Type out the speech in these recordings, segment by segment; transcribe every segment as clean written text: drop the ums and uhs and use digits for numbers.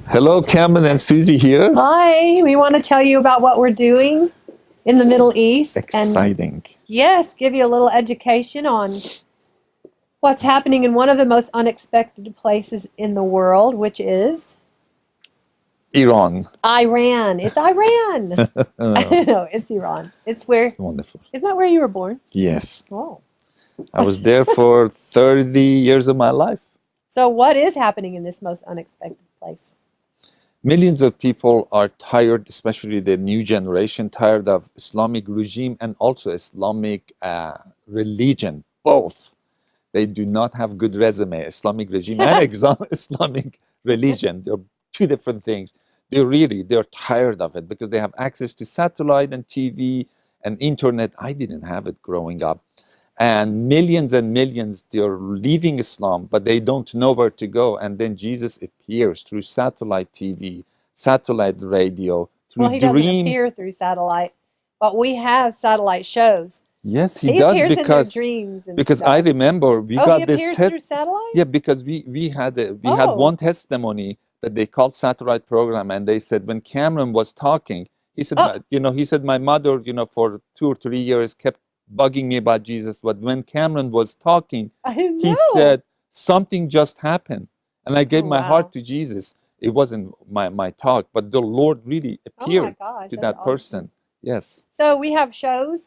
Hello, Kamran and Suzy here. Hi, we want to tell you about what we're doing in the Middle East. Exciting. And yes, give you a little education on what's happening in one of the most unexpected places in the world, which is Iran. Iran. It's Iran. Oh, No, it's Iran. It's where, it's wonderful. isn't that where you were born? Yes. Oh. I was there for 30 years of my life. So what is happening in this most unexpected place? Millions of people are tired, especially the new generation, tired of Islamic regime and also Islamic religion, both. They do not have good resume, Islamic regime and Islamic religion. They're two different things. They're tired of it because they have access to satellite and TV and internet. I didn't have it growing up. And millions, they're leaving Islam, but they don't know where to go. And then Jesus appears through satellite TV, satellite radio, through Well, he doesn't dreams. appear through satellite, but we have satellite shows. Yes, he He does appears in their because dreams and because stuff. I remember we Oh, he got this appears test. through satellite? Yeah, because we had Oh. one testimony that they called satellite program, and they said when Kamran was talking, he said, Oh. he said my mother, for 2 or 3 years kept bugging me about Jesus, but when Kamran was talking, I didn't he know. said something just happened, and I gave Oh, my wow. heart to Jesus. It wasn't my talk, but the Lord really Oh my appeared gosh, to that's that awesome. person. Yes. So we have shows.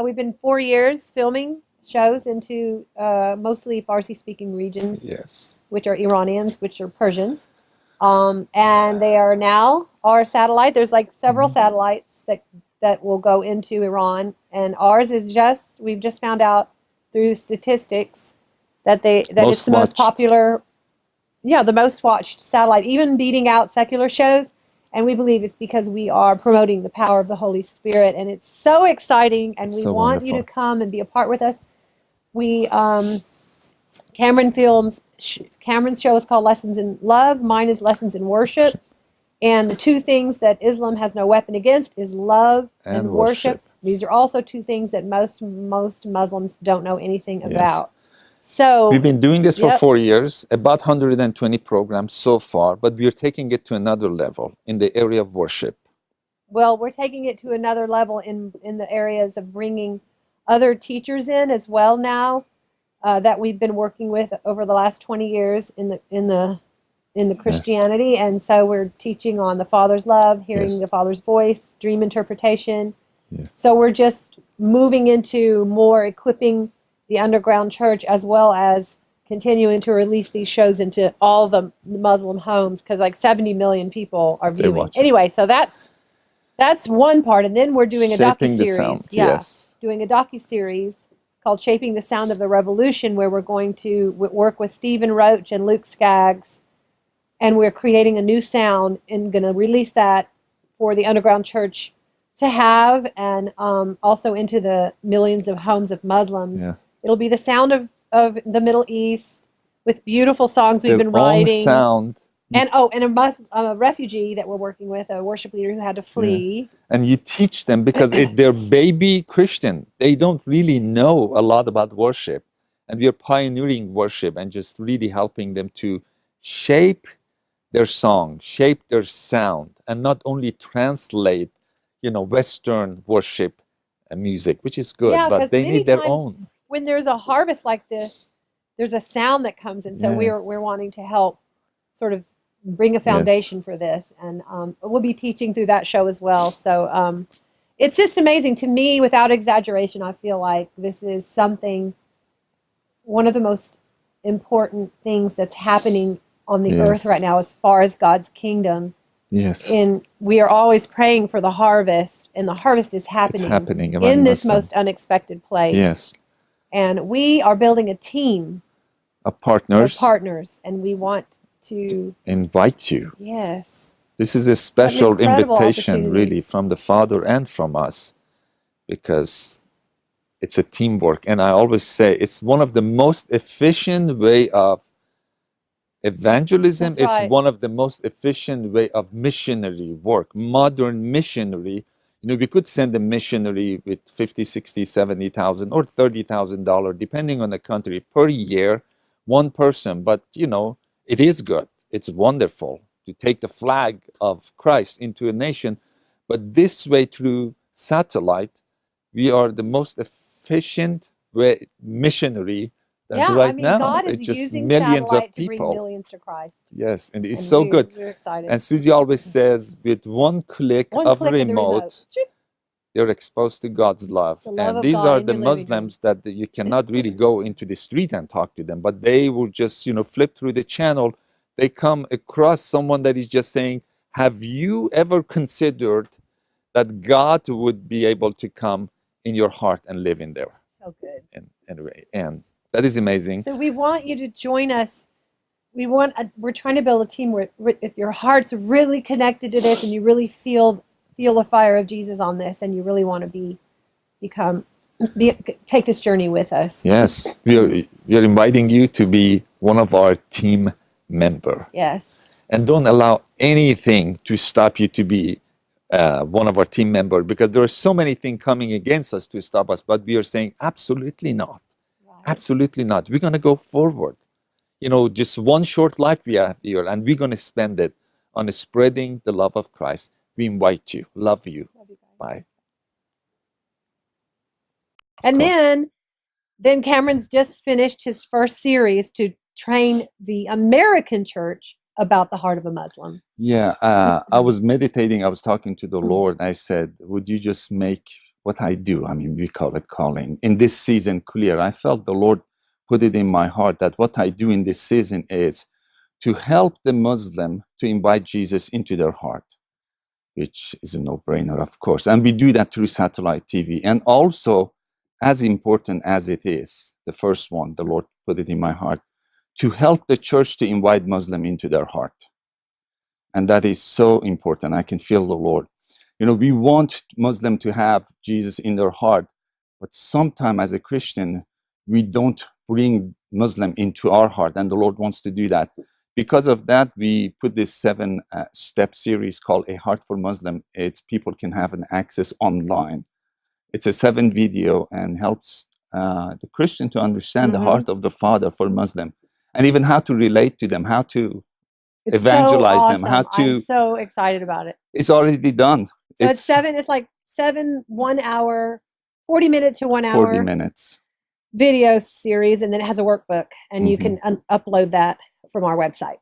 We've been 4 years filming shows into mostly Farsi-speaking regions, Yes. which are Iranians, which are Persians. And they are now our satellite. There's like several satellites that will go into Iran, and ours is we've just found out through statistics that it's the most popular, the most watched satellite, even beating out secular shows. And we believe it's because we are promoting the power of the Holy Spirit, and it's so exciting, and we So want you to wonderful. come and be a part with us. We Cameron's show is called Lessons in Love. Mine is Lessons in Worship. And the two things that Islam has no weapon against is love and worship. These are also two things that most Muslims don't know anything about. So we've been doing this for Yep. 4 years, about 120 programs so far, but we're taking it to another level in the area of worship. Well, we're taking it to another level in the areas of bringing other teachers in as well now that we've been working with over the last 20 years in the Christianity. And so we're teaching on the Father's love, hearing Yes. the Father's voice, dream interpretation. Yes. So we're just moving into more equipping the underground church, as well as continuing to release these shows into all the Muslim homes, because like 70 million people are viewing. watch it. Anyway, so that's one part, and then we're doing a Shaping the docu-series. sound, yes. Doing a docu-series called Shaping the Sound of the Revolution, where we're going to work with Stephen Roach and Luke Skaggs, and we're creating a new sound and going to release that for the underground church to have, and also into the millions of homes of Muslims. Yeah. It'll be the sound of the Middle East with beautiful songs we've been writing. Sound. And a refugee that we're working with, a worship leader who had to flee. And you teach them because they're baby Christian. They don't really know a lot about worship. And we are pioneering worship and just really helping them to shape their song, shape their sound, and not only translate, Western worship music, which is good, but they need their own. When there's a harvest like this, there's a sound that comes in. So Yes. we're wanting to help sort of bring a foundation for this. And we'll be teaching through that show as well. So it's just amazing to me, without exaggeration. I feel like this is one of the most important things that's happening on the earth right now as far as God's kingdom. Yes. And we are always praying for the harvest, and the harvest is happening. It's happening in this Muslim. most unexpected place. Yes. And we are building a team Of partners. and we want to invite you. Yes. This is a special incredible invitation, opportunity. really, from the Father and from us, because it's a teamwork. And I always say it's one of the most efficient way of evangelism. That's right. It's one of the most efficient way of missionary work, modern missionary. We could send a missionary with 50, 60, 70,000 or $30,000, depending on the country, per year, one person. But, it is good. It's wonderful. to take the flag of Christ into a nation. But this way, through satellite, we are the most efficient missionary that Yeah, I right mean, now God is it's just using millions of satellite to bring people. millions to Christ. Yes, and it's And so good. we're excited. And Suzy always says, with one click One of click of the remote. Choop. they're exposed to God's love. The love And of these God are in the your living room. Muslims that you cannot really go into the street and talk to them, but they will just, flip through the channel. They come across someone that is just saying, have you ever considered that God would be able to come in your heart and live in there? So good. And that is amazing. So we want you to join us. We're trying to build a team where if your heart's really connected to this and you really feel the fire of Jesus on this and you really want to take this journey with us. Yes, we are inviting you to be one of our team member. Yes. And don't allow anything to stop you to be one of our team member, because there are so many things coming against us to stop us, but we are saying absolutely not. Right. Absolutely not. We're going to go forward. Just one short life we have here, and we're going to spend it on spreading the love of Christ. We invite you. Love you. Love you guys. Bye. And then Cameron's just finished his first series to train the American church about the heart of a Muslim. Yeah, I was meditating. I was talking to the Lord. I said, would you just make what I do, I mean, we call it calling, in this season clear? I felt the Lord put it in my heart that what I do in this season is to help the Muslim to invite Jesus into their heart, which is a no-brainer, of course. And we do that through satellite TV. And also, as important as it is, the first one, the Lord put it in my heart, to help the church to invite Muslim into their heart. And that is so important. I can feel the Lord. We want Muslim to have Jesus in their heart, but sometimes as a Christian, we don't bring Muslim into our heart, and the Lord wants to do that. Because of that, we put this 7-step series called A Heart for Muslim. It's people can have an access online. It's a 7 video and helps the Christian to understand the heart of the Father for Muslim, and even how to relate to them, how to evangelize so them, how to. I'm so excited about it. It's already done. So it's like 7 1 hour, 40 minute to 1 hour 40 minutes video series, and then it has a workbook, and you can upload that from our website.